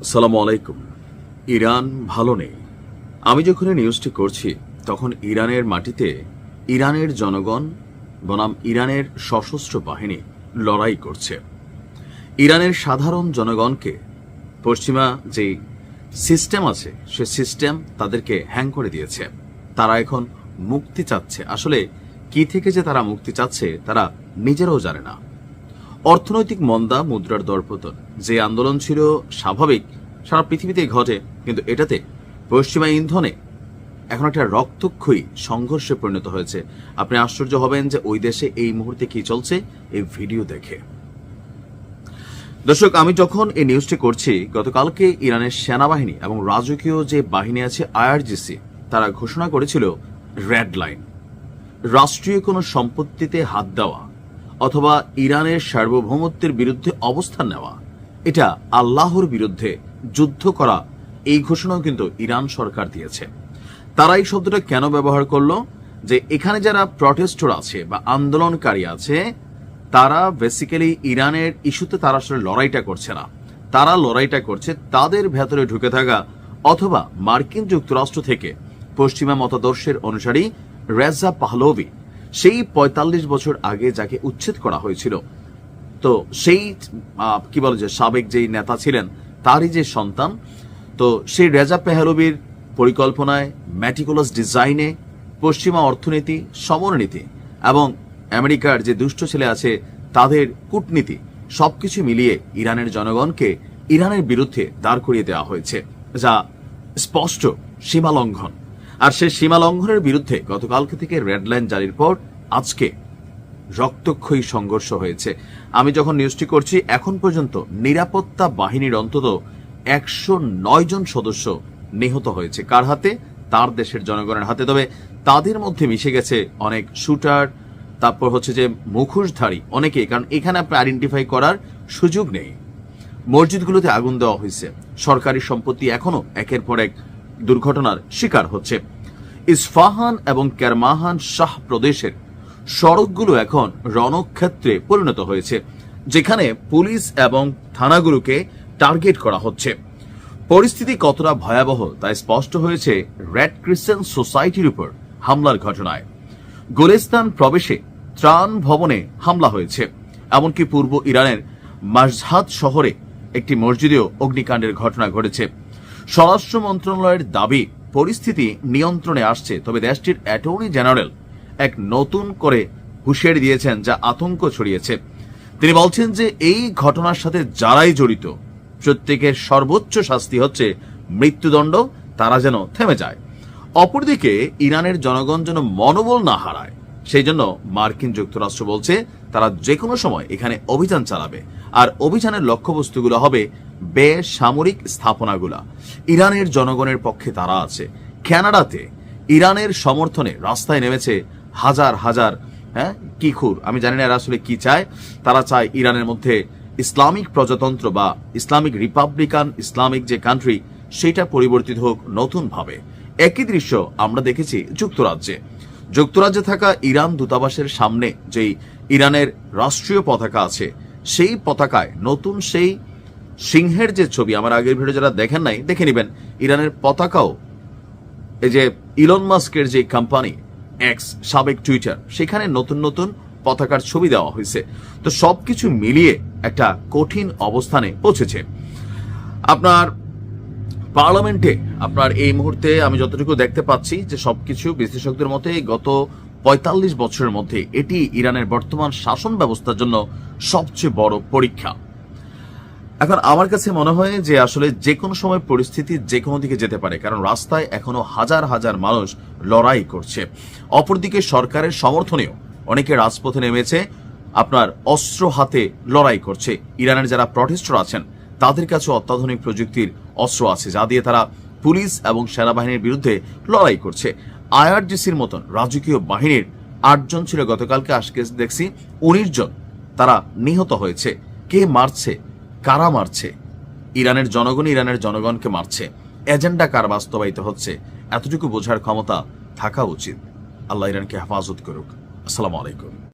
আসসালামু আলাইকুম। ইরান ভালো নেই। আমি যখন এই নিউজটি করছি তখন ইরানের মাটিতে ইরানের জনগণ বনাম ইরানের সশস্ত্র বাহিনী লড়াই করছে। ইরানের সাধারণ জনগণকে পশ্চিমা যে সিস্টেম আছে সে সিস্টেম তাদেরকে হ্যাং করে দিয়েছে। তারা এখন মুক্তি চাচ্ছে। আসলে কি থেকে যে তারা মুক্তি চাচ্ছে তারা নিজেরাও জানে না। অর্থনৈতিক মন্দা, মুদ্রার দরপতন, যে আন্দোলন ছিল স্বাভাবিক, সারা পৃথিবীতেই ঘটে, কিন্তু এটাতে পশ্চিমা ইন্ধনে এখন একটা রক্তক্ষয়ী সংঘর্ষে পরিণত হয়েছে। আপনি আশ্চর্য হবেন যে ওই দেশে এই মুহূর্তে কি চলছে এই ভিডিও দেখে। দর্শক, আমি যখন এই নিউজটি করছি, গতকালকে ইরানের সেনাবাহিনী এবং রাজকীয় যে বাহিনী আছে আইআরজিসি, তারা ঘোষণা করেছিল রেড লাইন। রাষ্ট্রীয় কোনো সম্পত্তিতে হাত দেওয়া অথবা ইরানের সার্বভৌমত্বের বিরুদ্ধে অবস্থান নেওয়া, এটা আল্লাহর বিরুদ্ধে যুদ্ধ করা, এই ঘোষণাও কিন্তু ইরান সরকার দিয়েছে। তারা এই শব্দটা কেন ব্যবহার করলো? যে এখানে যারা প্রটেস্টর আছে বা আন্দোলনকারী আছে, তারা বেসিক্যালি ইরানের ইস্যুতে তারা আসলে লড়াইটা করছে না। তারা লড়াইটা করছে তাদের ভেতরে ঢুকে থাকা অথবা মার্কিন যুক্তরাষ্ট্র থেকে পশ্চিমা মতাদর্শের অনুসারী রেজা পাহলভি, সেই ৪৫ বছর আগে যাকে উচ্ছেদ করা হয়েছিল, তো সেই কি বলে যে সাবেক যেই নেতা ছিলেন তারই যে সন্তান, তো সেই রেজা পাহলভির পরিকল্পনায়, ম্যাটিকুলাস ডিজাইনে, পশ্চিমা অর্থনীতি, সমরনীতি এবং আমেরিকার যে দুষ্ট ছেলে আছে তাদের কূটনীতি, সবকিছু মিলিয়ে ইরানের জনগণকে ইরানের বিরুদ্ধে দাঁড় করিয়ে দেওয়া হয়েছে, যা স্পষ্ট সীমা লঙ্ঘন। আর সেই সীমা লঙ্ঘনের বিরুদ্ধে গতকালকে থেকে রেড লাইন জারির পর আজকে রক্তক্ষয়ী সংঘর্ষ হয়েছে। আমি যখন নিউজটি করছি এখন পর্যন্ত নিরাপত্তা বাহিনীর অন্তত ১০৯ জন সদস্য নিহত হয়েছে। কার হাতে? তার দেশের জনগণের হাতে। তবে তাদের মধ্যে মিশে গেছে অনেক শুটার, তারপর হচ্ছে যে মুখোশধারী অনেকেই, কারণ এখানে আপনি আইডেন্টিফাই করার সুযোগ নেই। মসজিদগুলোতে আগুন দেওয়া হয়েছে। সরকারি সম্পত্তি এখনো একের পর এক দুর্ঘটনার শিকার হচ্ছে। ইস্ফাহান এবং কেরমাহান শাহ প্রদেশের সড়কগুলো এখন রণক্ষেত্রে পরিণত হয়েছে, যেখানে পুলিশ এবং থানাগুলোকে টার্গেট করা হচ্ছে। পরিস্থিতি কতটা ভয়াবহ তা স্পষ্ট হয়েছে রেড ক্রিসেন্ট সোসাইটির উপর হামলার ঘটনায়। গোলেস্তান প্রবেশে ত্রাণ ভবনে হামলা হয়েছে। এমনকি পূর্ব ইরানের মাশহাদ শহরে একটি মসজিদেও অগ্নিকাণ্ডের ঘটনা ঘটেছে। স্বরাষ্ট্র মন্ত্রণালয়ের দাবি পরিস্থিতি নিয়ন্ত্রণে আসছে, তবে দেশটির অ্যাটর্নি জেনারেল এক নতুন করে হুঁশিয়ারি দিয়েছেন যা আতঙ্ক ছড়িয়েছে। তিনি বলছেন যে এই ঘটনার সাথে যারাই জড়িত প্রত্যেকের সর্বোচ্চ শাস্তি হচ্ছে মৃত্যুদণ্ড, তারা যেন থেমে যায়। অপরদিকে ইরানের জনগণ যেন মনোবল না হারায়, সেই জন্য মার্কিন যুক্তরাষ্ট্র বলছে তারা যে কোনো সময় এখানে অভিযান চালাবে। আর অভিযানের লক্ষ্যবস্তুগুলো হবে বেসামরিক স্থাপনাগুলা। ইরানের জনগণের পক্ষে তারা আছে। কানাডাতে ইরানের সমর্থনে রাস্তায় নেমেছে হাজার হাজার কিখুর। আমি জানি না এরা আসলে কি চায়। তারা চায় ইরানের মধ্যে ইসলামিক প্রজাতন্ত্র বা ইসলামিক রিপাবলিকান ইসলামিক যে কান্ট্রি, সেটা পরিবর্তিত হোক নতুন ভাবে। একই দৃশ্য আমরা দেখেছি যুক্তরাজ্যে থাকা ইরান দূতাবাসের সামনে যেই ইরানের রাষ্ট্রীয় পতাকা আছে, সেই পতাকায় নতুন সেই সিংহের যে ছবি, আমার আগের ভিডিও যারা দেখেন নাই দেখে নিবেন। ইরানের পতাকাও এই যে ইলন মাস্কের যে কোম্পানি এক্স, সাবেক টুইটার, সেখানে নতুন নতুন পতাকার ছবি দেওয়া হয়েছে। তো সবকিছু মিলিয়ে একটা কঠিন অবস্থানে পৌঁছেছে। আপনার পার্লামেন্টে আপনার এই মুহূর্তে আমি যতটুকু দেখতে পাচ্ছি যে সবকিছু বিশ্লেষকদের মতে গত ৪৫ বছরের মধ্যে এটি ইরানের বর্তমান শাসন ব্যবস্থার জন্য সবচেয়ে বড় পরীক্ষা। এখন আমার কাছে মনে হয় যে আসলে যে কোনো সময় পরিস্থিতি যে কোনো দিকে যেতে পারে, কারণ রাস্তায় এখনো হাজার হাজার মানুষ লড়াই করছে। অপরদিকে সরকারের সমর্থনেও অনেকে রাজপথে নেমেছে, আপনার অস্ত্র হাতে লড়াই করছে। ইরানের যারা প্রটেস্টর আছেন তাদের কাছে অত্যাধুনিক প্রযুক্তির অস্ত্র আছে, যা দিয়ে তারা পুলিশ এবং সেনাবাহিনীর বিরুদ্ধে লড়াই করছে। আইআরজিসির মতন রাজকীয় বাহিনীর ৮ জন ছিল গতকালকে, আজকে দেখছি ১৯ জন তারা নিহত হয়েছে। কে মারছে? কারা মারছে? ইরানের জনগণকে মারছে। এজেন্ডা কার বাস্তবায়িত হচ্ছে? এতটুকু বোঝার ক্ষমতা থাকা উচিত। আল্লাহ ইরানকে হেফাজত করুক। আসসালামু আলাইকুম।